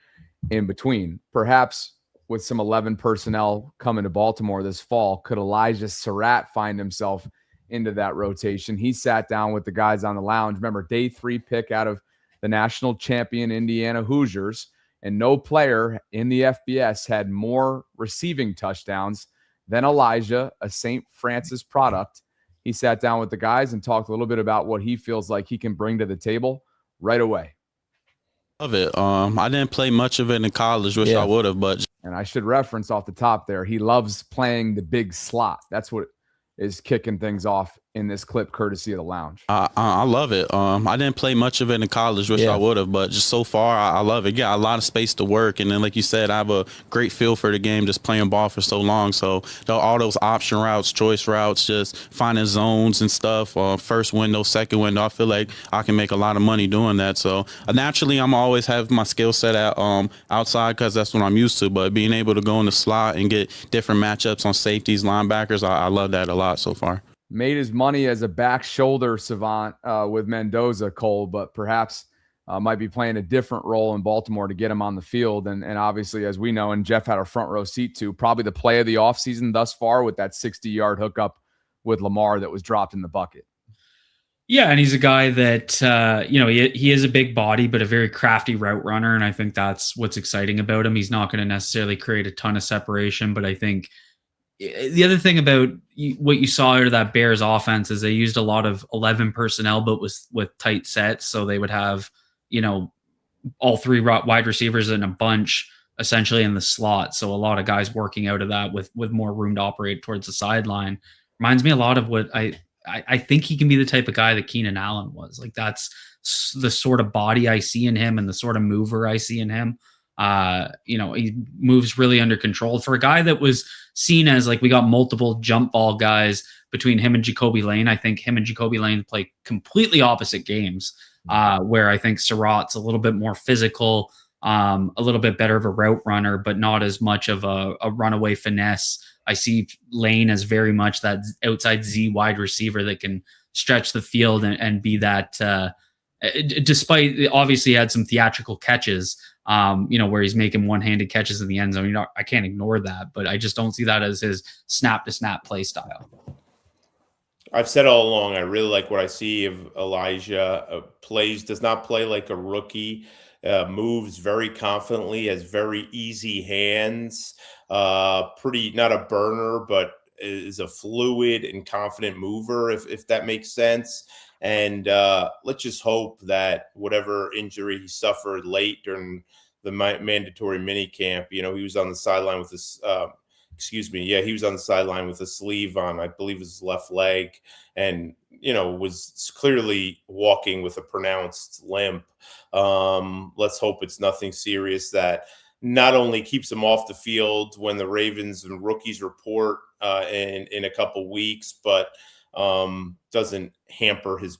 in between. Perhaps with some 11 personnel coming to Baltimore this fall, could Elijah Surratt find himself into that rotation? He sat down with the guys on the lounge. Remember, day 3 pick out of the national champion Indiana Hoosiers, and no player in the FBS had more receiving touchdowns than Elijah, a St. Francis product. He sat down with the guys and talked a little bit about what he feels like he can bring to the table right away. Love it. I didn't play much of it in college, which I would have, but. And I should reference off the top there, he loves playing the big slot. That's what is kicking things off in this clip, courtesy of the lounge. I love it. I didn't play much of it in college, which I would have, but just so far, I love it. Got a lot of space to work, and then, like you said, I have a great feel for the game, just playing ball for so long. So all those option routes, choice routes, just finding zones and stuff. First window, second window. I feel like I can make a lot of money doing that. So naturally, I'm always have my skill set at outside because that's what I'm used to. But being able to go in the slot and get different matchups on safeties, linebackers, I love that a lot so far. Made his money as a back shoulder savant with Mendoza, Cole, but perhaps might be playing a different role in Baltimore to get him on the field. And obviously, as we know, and Jeff had a front row seat to, probably the play of the offseason thus far with that 60-yard hookup with Lamar that was dropped in the bucket. Yeah, and he's a guy that he is a big body, but a very crafty route runner, and I think that's what's exciting about him. He's not going to necessarily create a ton of separation, but I think the other thing about what you saw out of that Bears offense is they used a lot of 11 personnel, but with tight sets, so they would have all three wide receivers in a bunch essentially in the slot. So a lot of guys working out of that with more room to operate towards the sideline. Reminds me a lot of what I think he can be the type of guy that Keenan Allen was. Like that's the sort of body I see in him and the sort of mover I see in him. He moves really under control for a guy that was seen as like we got multiple jump ball guys between him and Jacoby Lane. I think him and Jacoby Lane play completely opposite games. Where I think Surratt's a little bit more physical, a little bit better of a route runner, but not as much of a runaway finesse. I see Lane as very much that outside Z wide receiver that can stretch the field and be that, despite obviously he had some theatrical catches, where he's making one-handed catches in the end zone. I can't ignore that, but I just don't see that as his snap to snap play style. I've said all along, I really like what I see of Elijah. Does not play like a rookie, moves very confidently, has very easy hands, not a burner, but is a fluid and confident mover, if that makes sense. And let's just hope that whatever injury he suffered late during the mandatory minicamp, he was on the sideline with this he was on the sideline with a sleeve on, I believe his left leg, and, was clearly walking with a pronounced limp. Let's hope it's nothing serious that not only keeps him off the field when the Ravens and rookies report in a couple weeks, but doesn't hamper his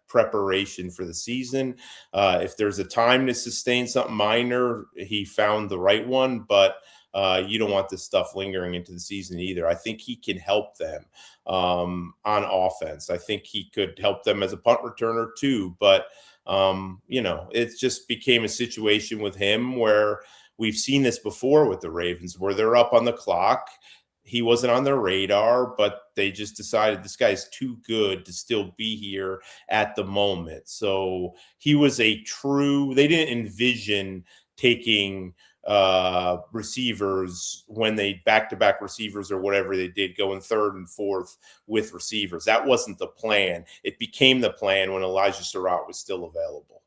preparation for the season. If there's a time to sustain something minor, he found the right one, but you don't want this stuff lingering into the season either. I think he can help them on offense. I think he could help them as a punt returner too. But, it just became a situation with him where we've seen this before with the Ravens, where they're up on the clock. He wasn't on their radar, but they just decided this guy's too good to still be here at the moment. So he was they didn't envision taking receivers when they back-to-back receivers or whatever they did, going third and fourth with receivers. That wasn't the plan. It became the plan when Elijah Surratt was still available.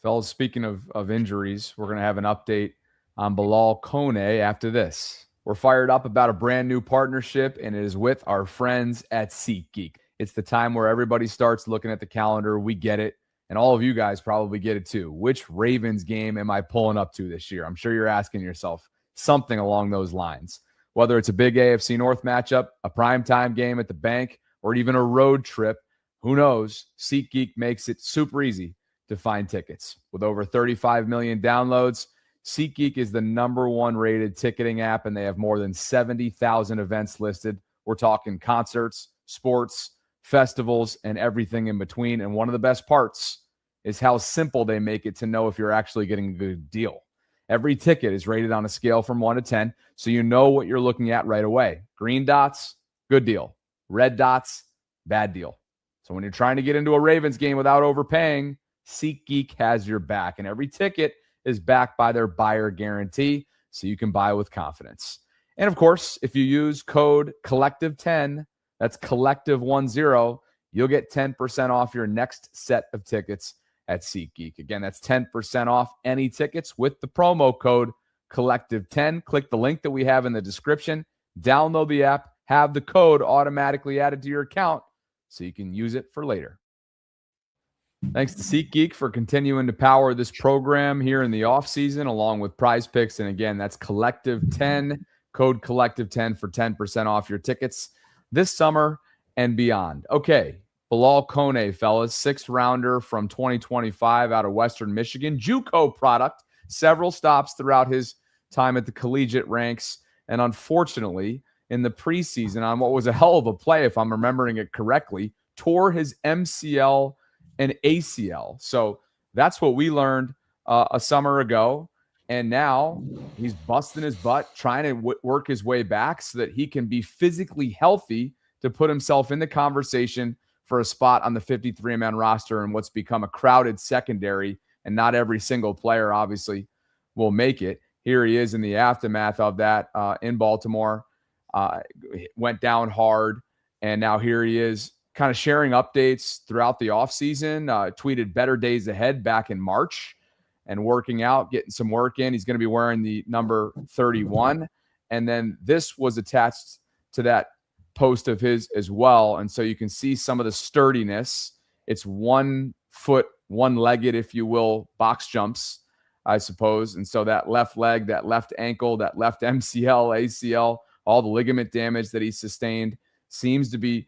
Fellas, speaking of injuries, we're going to have an update on Bilal Kone after this. We're fired up about a brand new partnership, and it is with our friends at SeatGeek. It's the time where everybody starts looking at the calendar. We get it. And all of you guys probably get it too. Which Ravens game am I pulling up to this year? I'm sure you're asking yourself something along those lines. Whether it's a big AFC North matchup, a primetime game at the bank, or even a road trip, who knows? SeatGeek makes it super easy to find tickets. With over 35 million downloads, SeatGeek is the #1 rated ticketing app, and they have more than 70,000 events listed. We're talking concerts, sports, festivals, and everything in between. And one of the best parts is how simple they make it to know if you're actually getting a good deal. Every ticket is rated on a scale from 1 to 10, so you know what you're looking at right away. Green dots, good deal. Red dots, bad deal. So when you're trying to get into a Ravens game without overpaying, SeatGeek has your back. And every ticket is backed by their buyer guarantee, so you can buy with confidence. And of course, if you use code Collective10, that's Collective10, you'll get 10% off your next set of tickets at SeatGeek. Again, that's 10% off any tickets with the promo code Collective10. Click the link that we have in the description, download the app, have the code automatically added to your account so you can use it for later. Thanks to SeatGeek for continuing to power this program here in the offseason, along with Prize Picks. And again, that's Collective10, code Collective10 for 10% off your tickets this summer and beyond. Okay, Bilal Kone, fellas, 6th rounder from 2025 out of Western Michigan. JUCO product, several stops throughout his time at the collegiate ranks. And unfortunately, in the preseason, on what was a hell of a play, if I'm remembering it correctly, tore his MCL and ACL. So that's what we learned a summer ago. And now he's busting his butt, trying to work his way back so that he can be physically healthy to put himself in the conversation for a spot on the 53-man roster and what's become a crowded secondary, and not every single player obviously will make it. Here he is in the aftermath of that in Baltimore. Went down hard, and now here he is kind of sharing updates throughout the offseason. Tweeted better days ahead back in March and working out, getting some work in. He's going to be wearing the number 31. And then this was attached to that post of his as well. And so you can see some of the sturdiness. It's 1 foot, one-legged, if you will, box jumps, I suppose. And so that left leg, that left ankle, that left MCL, ACL, all the ligament damage that he sustained seems to be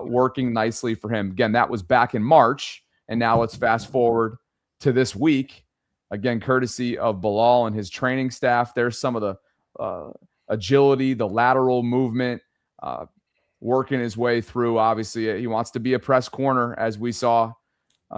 working nicely for him. Again, that was back in March. And now let's fast forward to this week. Again, courtesy of Bilal and his training staff. There's some of the agility, the lateral movement, working his way through. Obviously, he wants to be a press corner, as we saw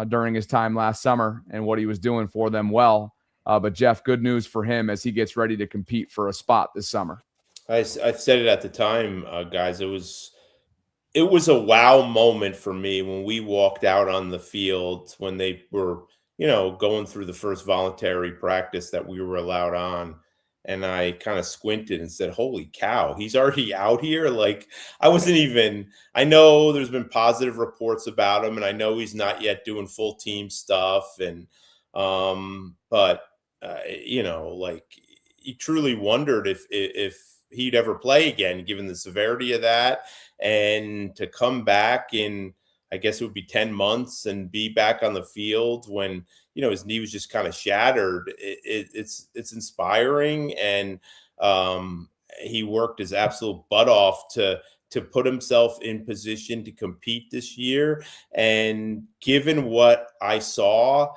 during his time last summer and what he was doing for them well. But Jeff, good news for him as he gets ready to compete for a spot this summer. I said it at the time, guys. It was a wow moment for me when we walked out on the field when they were, going through the first voluntary practice that we were allowed on. And I kind of squinted and said, holy cow, he's already out here. Like, I know there's been positive reports about him, and I know he's not yet doing full team stuff. And, but you truly wondered if he'd ever play again, given the severity of that. And to come back in, I guess it would be 10 months and be back on the field when, his knee was just kind of shattered. It's inspiring. And he worked his absolute butt off to put himself in position to compete this year. And given what I saw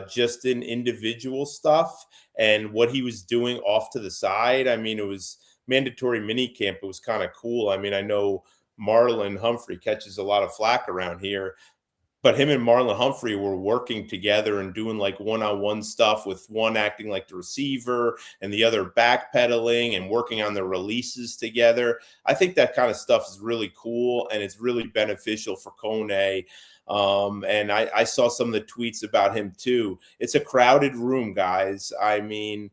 just in individual stuff and what he was doing off to the side, I mean, it was mandatory mini camp. It was kind of cool. I mean, I know Marlon Humphrey catches a lot of flack around here, but him and Marlon Humphrey were working together and doing like one-on-one stuff, with one acting like the receiver and the other backpedaling and working on the releases together. I think that kind of stuff is really cool, and it's really beneficial for Kone. And I saw some of the tweets about him too. It's a crowded room, guys. I mean,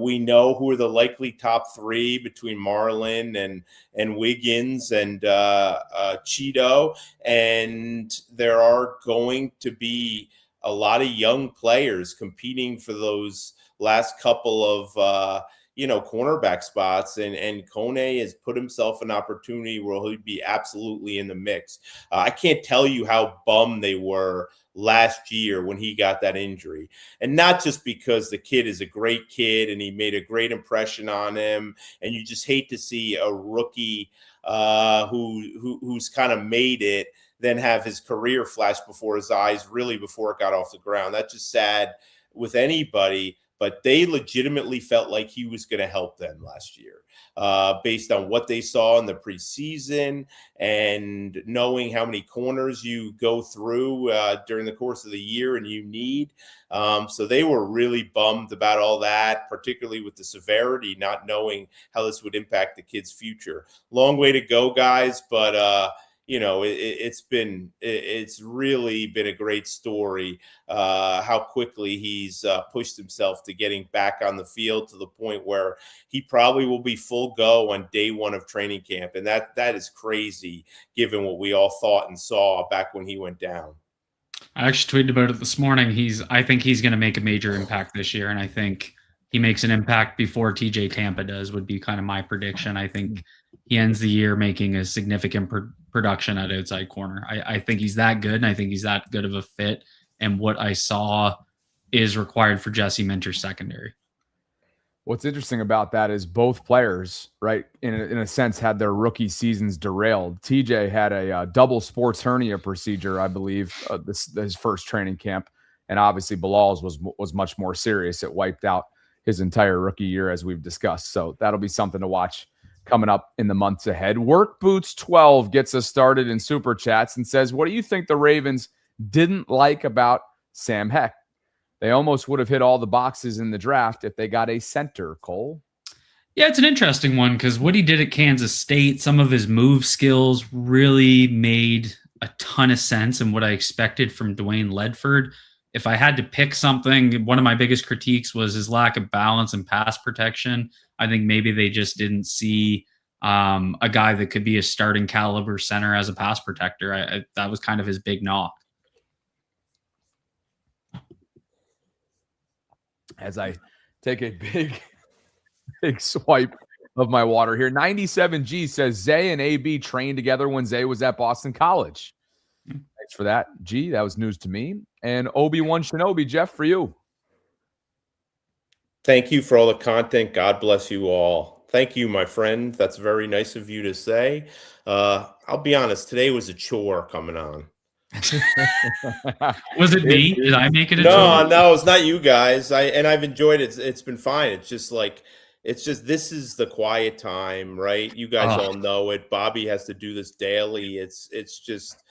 we know who are the likely top three between Marlon and Wiggins and Cheeto, and there are going to be a lot of young players competing for those last couple of cornerback spots, and Kone has put himself an opportunity where he'll be absolutely in the mix. I can't tell you how bummed they were last year when he got that injury, and not just because the kid is a great kid and he made a great impression on him, and you just hate to see a rookie who's kind of made it then have his career flash before his eyes, really before it got off the ground. That's just sad with anybody. But they legitimately felt like he was going to help them last year based on what they saw in the preseason and knowing how many corners you go through during the course of the year and you need. So they were really bummed about all that, particularly with the severity, not knowing how this would impact the kid's future. Long way to go, guys, but it's really been a great story how quickly he's pushed himself to getting back on the field to the point where he probably will be full go on day one of training camp. And that is crazy given what we all thought and saw back when he went down. I actually tweeted about it this morning. I think he's going to make a major impact this year. And I think he makes an impact before TJ Tampa does, would be kind of my prediction. I think he ends the year making a significant production at outside corner. I think he's that good, and I think he's that good of a fit. And what I saw is required for Jesse Minter's secondary. What's interesting about that is both players, right, in a sense, had their rookie seasons derailed. TJ had a double sports hernia procedure, I believe, his first training camp, and obviously Bilal's was much more serious. It wiped out his entire rookie year, as we've discussed. So that'll be something to watch coming up in the months ahead. Work Boots 12 gets us started in Super Chats and says, what do you think the Ravens didn't like about Sam Heck? They almost would have hit all the boxes in the draft if they got a center, Cole. Yeah, it's an interesting one because what he did at Kansas State, some of his move skills really made a ton of sense and what I expected from Dwayne Ledford. If I had to pick something, one of my biggest critiques was his lack of balance and pass protection. I think maybe they just didn't see a guy that could be a starting caliber center as a pass protector. That was kind of his big knock. As I take a big swipe of my water here, 97G says Zay and AB trained together when Zay was at Boston College. Thanks for that, G. That was news to me. And Obi-Wan Shinobi, Jeff, for you. Thank you for all the content. God bless you all. Thank you, my friend. That's very nice of you to say. I'll be honest, today was a chore coming on. Was it me? Did I make it a chore? No, it's not you guys. I've enjoyed it. It's been fine. It's just this is the quiet time, right? You guys all know it. Bobby has to do this daily. It's just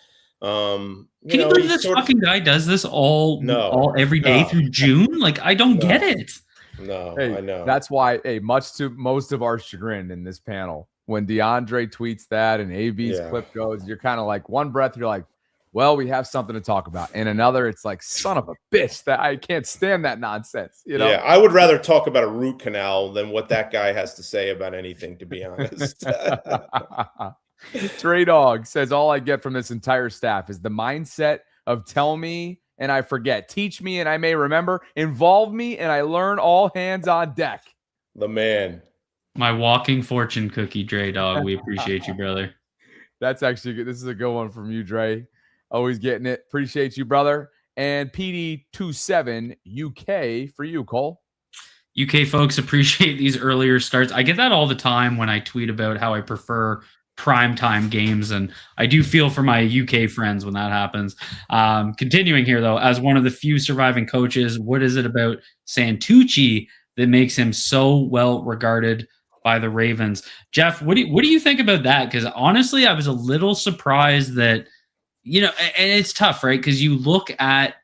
can you believe this fucking guy does this all every day through June? Like, I don't get it. No, hey, I know. That's why, much to most of our chagrin in this panel, when DeAndre tweets that and AB's clip goes, you're kind of like, one breath, you're like, well, we have something to talk about. And another, it's like, son of a bitch, that I can't stand that nonsense. You know? Yeah, I would rather talk about a root canal than what that guy has to say about anything, to be honest. Trey Dog says, all I get from this entire staff is the mindset of tell me and I forget, teach me and I may remember, involve me and I learn, all hands on deck. The man. My walking fortune cookie, Dre Dog. We appreciate you, brother. That's actually good. This is a good one from you, Dre. Always getting it. Appreciate you, brother. And PD27 UK for you, Cole. UK folks appreciate these earlier starts. I get that all the time when I tweet about how I prefer primetime games, and I do feel for my UK friends when that happens. Continuing here, though, as one of the few surviving coaches, what is it about Santucci that makes him so well regarded by the Ravens? Jeff, what do you think about that? Because honestly, I was a little surprised that, and it's tough, right? Because you look at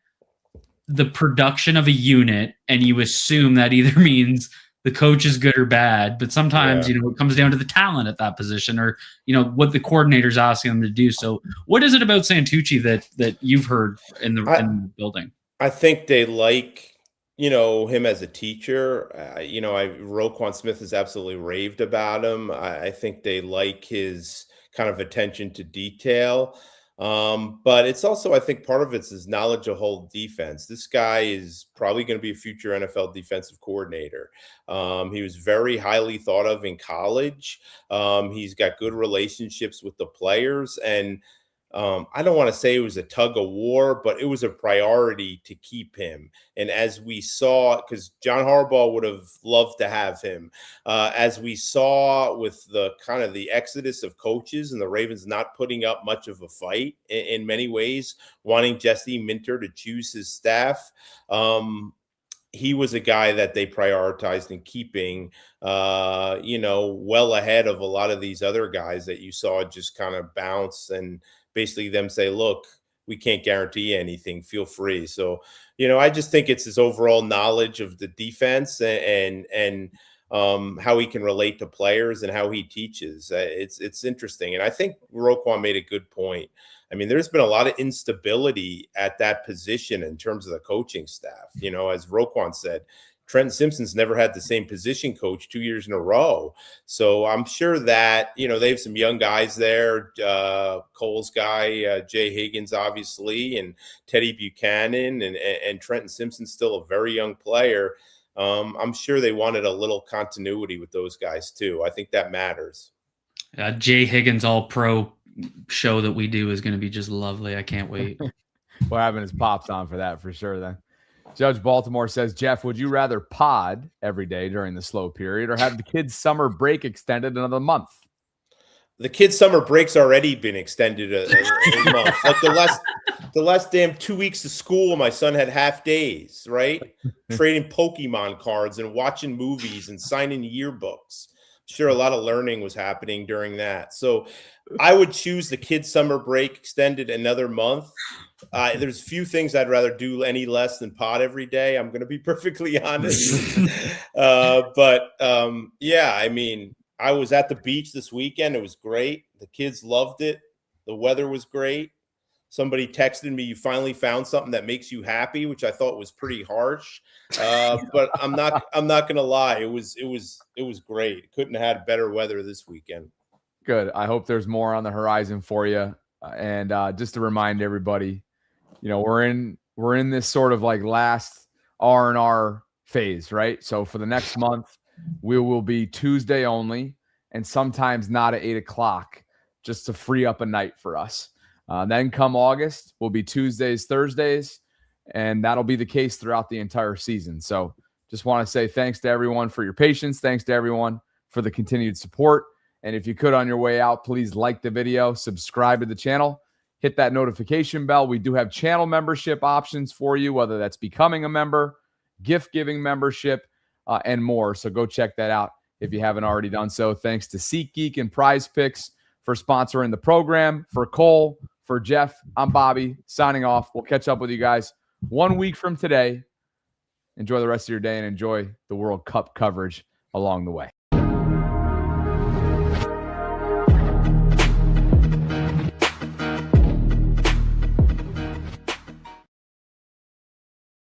the production of a unit and you assume that either means the coach is good or bad, but sometimes, it comes down to the talent at that position or, what the coordinator's asking them to do. So what is it about Santucci that you've heard in the building? I think they like, him as a teacher. Roquan Smith has absolutely raved about him. I think they like his kind of attention to detail. But it's also, I think part of it's his knowledge of whole defense. This guy is probably going to be a future NFL defensive coordinator. He was very highly thought of in college. He's got good relationships with the players, and I don't want to say it was a tug of war, but it was a priority to keep him. And as we saw, because John Harbaugh would have loved to have him, as we saw with the kind of the exodus of coaches and the Ravens not putting up much of a fight in many ways, wanting Jesse Minter to choose his staff, he was a guy that they prioritized in keeping, well ahead of a lot of these other guys that you saw just kind of bounce and basically them say, look, we can't guarantee anything. Feel free. So, I just think it's his overall knowledge of the defense and how he can relate to players and how he teaches. It's interesting. And I think Roquan made a good point. I mean, there's been a lot of instability at that position in terms of the coaching staff. As Roquan said, Trenton Simpson's never had the same position coach 2 years in a row. So I'm sure that, they have some young guys there, Cole's guy, Jay Higgins, obviously, and Teddy Buchanan, and Trenton Simpson's still a very young player. I'm sure they wanted a little continuity with those guys too. I think that matters. Jay Higgins all-pro show that we do is going to be just lovely. I can't wait. We're having his pops on for that for sure then. Judge Baltimore says, Jeff, would you rather pod every day during the slow period or have the kids' summer break extended another month? The kids' summer break's already been extended a month. Like the last damn 2 weeks of school, my son had half days, right? Trading Pokemon cards and watching movies and signing yearbooks. Sure, a lot of learning was happening during that. So I would choose the kids' summer break extended another month. There's few things I'd rather do any less than pod every day. I'm going to be perfectly honest. I mean, I was at the beach this weekend. It was great. The kids loved it. The weather was great. somebody texted me, "You finally found something that makes you happy," which I thought was pretty harsh. But I'm not gonna lie, it was great. Couldn't have had better weather this weekend. Good. I hope there's more on the horizon for you. And just to remind everybody, we're in this sort of like last R&R phase, right? So for the next month, we will be Tuesday only, and sometimes not at 8:00, just to free up a night for us. Then come August, we'll be Tuesdays, Thursdays, and that'll be the case throughout the entire season. So just want to say thanks to everyone for your patience. Thanks to everyone for the continued support. And if you could, on your way out, please like the video, subscribe to the channel, hit that notification bell. We do have channel membership options for you, whether that's becoming a member, gift-giving membership, and more. So go check that out if you haven't already done so. Thanks to SeatGeek and Prize Picks for sponsoring the program. For Cole, for Jeff, I'm Bobby, signing off. We'll catch up with you guys 1 week from today. Enjoy the rest of your day and enjoy the World Cup coverage along the way.